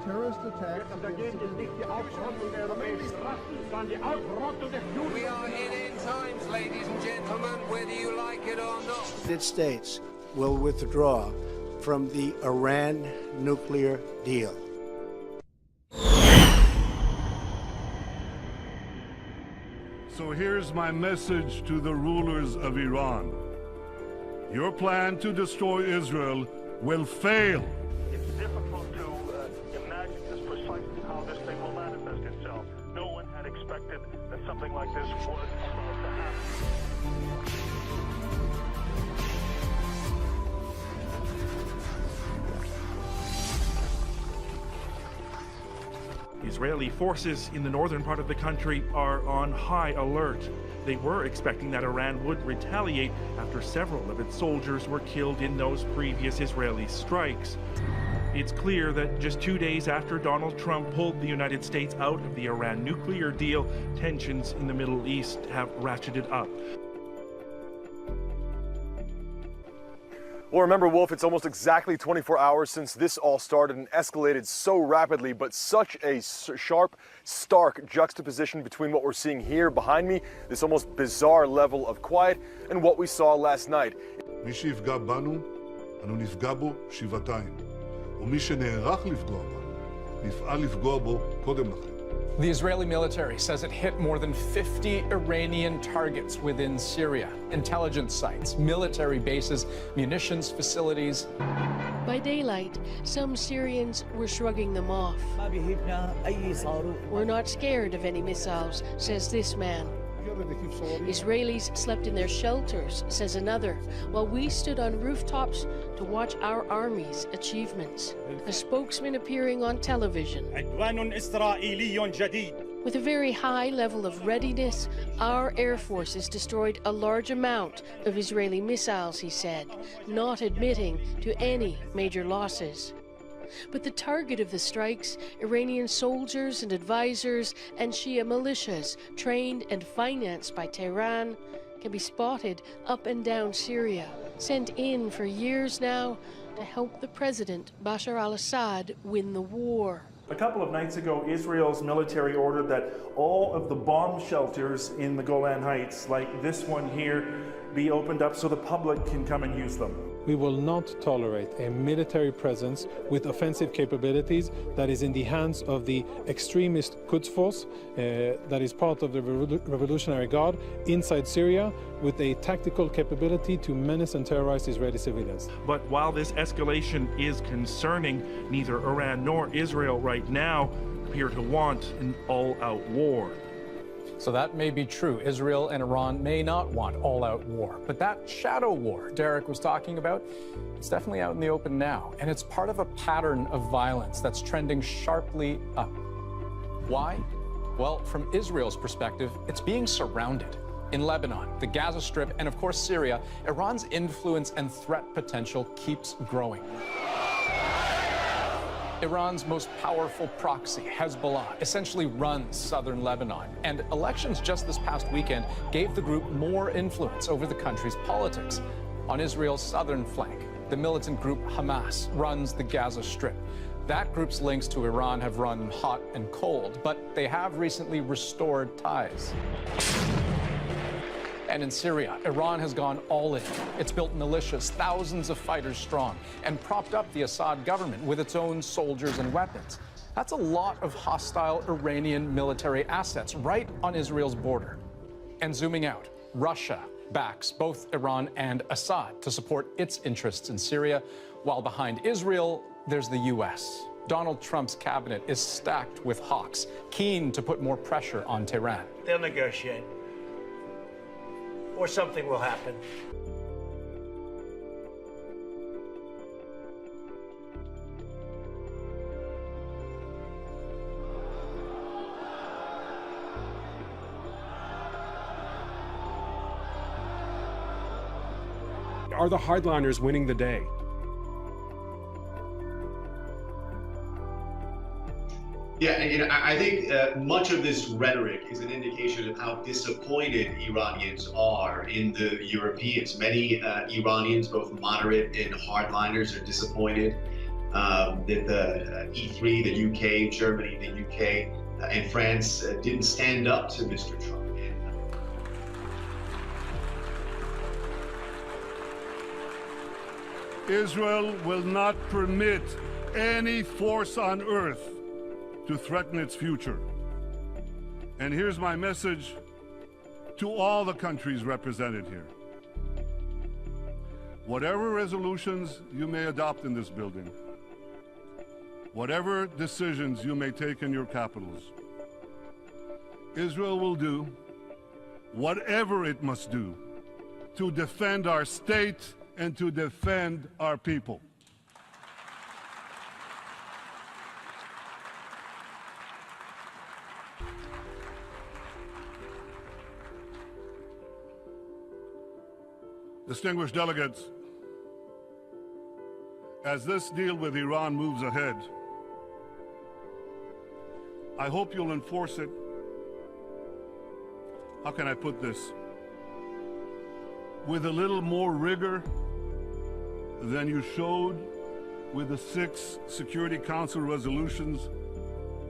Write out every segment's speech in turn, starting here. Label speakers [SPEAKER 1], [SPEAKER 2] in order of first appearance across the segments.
[SPEAKER 1] terrorist attack.
[SPEAKER 2] We are in end times, ladies and gentlemen, whether you like it or not.
[SPEAKER 3] The United States will withdraw from the Iran nuclear deal.
[SPEAKER 4] So here's my message to the rulers of Iran. Your plan to destroy Israel will fail.
[SPEAKER 5] It's difficult to imagine just precisely how this thing will manifest itself. No one had expected that something like this was about to happen.
[SPEAKER 6] Israeli forces in the northern part of the country are on high alert. They were expecting that Iran would retaliate after several of its soldiers were killed in those previous Israeli strikes. It's clear that just 2 days after Donald Trump pulled the United States out of the Iran nuclear deal, tensions in the Middle East have ratcheted up.
[SPEAKER 7] Well, remember, Wolf, it's almost exactly 24 hours since this all started and escalated so rapidly, but such a sharp, stark juxtaposition between what we're seeing here behind me, this almost bizarre level of quiet, and what we saw last night.
[SPEAKER 4] מי שיפגע בנו, אנו נפגע בו שבעתיים. ומי שנערך לפגוע בנו, נפעל לפגוע בו קודם לכן.
[SPEAKER 8] The Israeli military says it hit more than 50 Iranian targets within Syria. Intelligence sites, military bases, munitions facilities.
[SPEAKER 9] By daylight, some Syrians were shrugging them off. We're not scared of any missiles, says this man. Israelis slept in their shelters, says another, while we stood on rooftops to watch our army's achievements. A spokesman appearing on television. With a very high level of readiness, our air forces destroyed a large amount of Israeli missiles, he said, not admitting to any major losses. But the target of the strikes, Iranian soldiers and advisors and Shia militias trained and financed by Tehran, can be spotted up and down Syria, sent in for years now to help the president Bashar al-Assad win the war.
[SPEAKER 6] A couple of nights ago, Israel's military ordered that all of the bomb shelters in the Golan Heights, like this one here, be opened up so the public can come and use them.
[SPEAKER 10] We will not tolerate a military presence with offensive capabilities that is in the hands of the extremist Quds Force, that is part of the Revolutionary Guard inside Syria, with a tactical capability to menace and terrorize Israeli civilians.
[SPEAKER 6] But while this escalation is concerning, neither Iran nor Israel right now appear to want an all-out war.
[SPEAKER 8] So that may be true. Israel and Iran may not want all-out war. But that shadow war Derek was talking about, it's definitely out in the open now. And it's part of a pattern of violence that's trending sharply up. Why? Well, from Israel's perspective, it's being surrounded. In Lebanon, the Gaza Strip, and of course Syria, Iran's influence and threat potential keeps growing. Iran's most powerful proxy, Hezbollah, essentially runs southern Lebanon. And elections just this past weekend gave the group more influence over the country's politics. On Israel's southern flank, the militant group Hamas runs the Gaza Strip. That group's links to Iran have run hot and cold, but they have recently restored ties. And in Syria, Iran has gone all in. It's built militias, thousands of fighters strong, and propped up the Assad government with its own soldiers and weapons. That's a lot of hostile Iranian military assets right on Israel's border. And zooming out, Russia backs both Iran and Assad to support its interests in Syria, while behind Israel, there's the U.S. Donald Trump's cabinet is stacked with hawks, keen to put more pressure on Tehran.
[SPEAKER 11] They'll negotiate. Or something will happen.
[SPEAKER 12] Are the hardliners winning the day?
[SPEAKER 13] Yeah, and I think much of this rhetoric is an indication of how disappointed Iranians are in the Europeans. Many Iranians, both moderate and hardliners, are disappointed that the E3, the UK, Germany, the UK, and France didn't stand up to Mr. Trump.
[SPEAKER 4] Israel will not permit any force on earth to threaten its future. And here's my message to all the countries represented here. Whatever resolutions you may adopt in this building, whatever decisions you may take in your capitals, Israel will do whatever it must do to defend our state and to defend our people. Distinguished delegates, as this deal with Iran moves ahead, I hope you'll enforce it. How can I put this? With a little more rigor than you showed with the 6 Security Council resolutions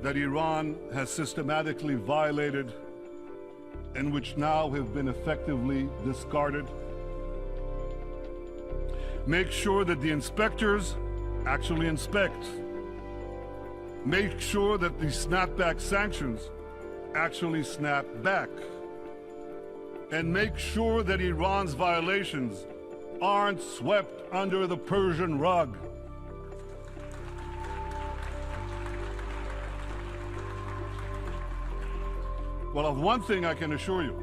[SPEAKER 4] that Iran has systematically violated and which now have been effectively discarded. Make sure that the inspectors actually inspect. Make sure that the snapback sanctions actually snap back. And make sure that Iran's violations aren't swept under the Persian rug. Well, of one thing I can assure you,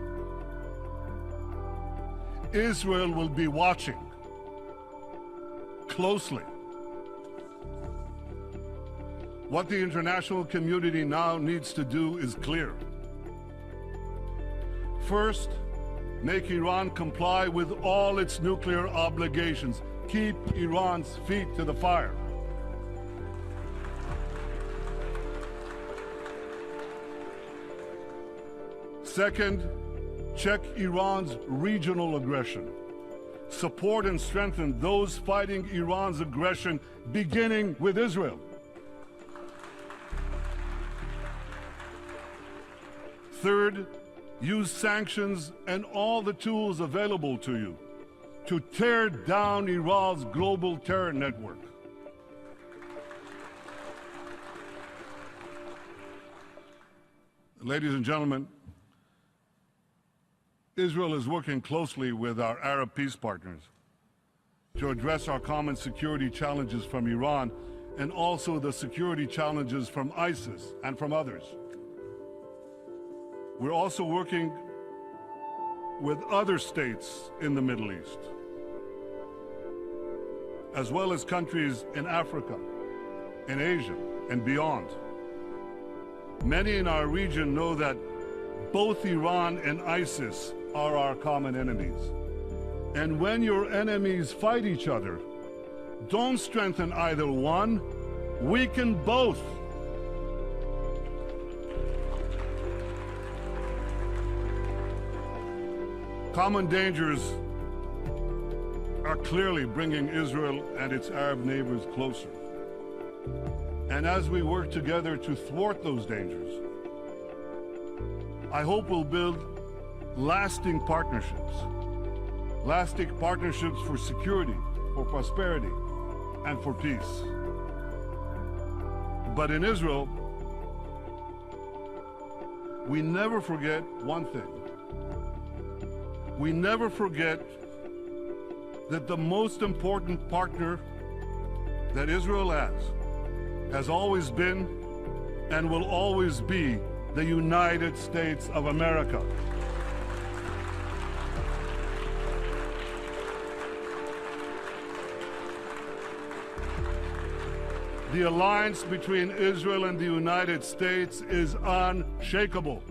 [SPEAKER 4] Israel will be watching closely. What the international community now needs to do is clear. First, make Iran comply with all its nuclear obligations. Keep Iran's feet to the fire. Second, check Iran's regional aggression. Support and strengthen those fighting Iran's aggression, beginning with Israel. Third, use sanctions and all the tools available to you to tear down Iran's global terror network. Ladies and gentlemen, Israel is working closely with our Arab peace partners to address our common security challenges from Iran and also the security challenges from ISIS and from others. We're also working with other states in the Middle East, as well as countries in Africa, in Asia, and beyond. Many in our region know that both Iran and ISIS are our common enemies. And when your enemies fight each other, don't strengthen either one, weaken both. Common dangers are clearly bringing Israel and its Arab neighbors closer. And as we work together to thwart those dangers, I hope we'll build lasting partnerships for security, for prosperity, and for peace. But in Israel, we never forget one thing. We never forget that the most important partner that Israel has always been and will always be the United States of America. The alliance between Israel and the United States is unshakable.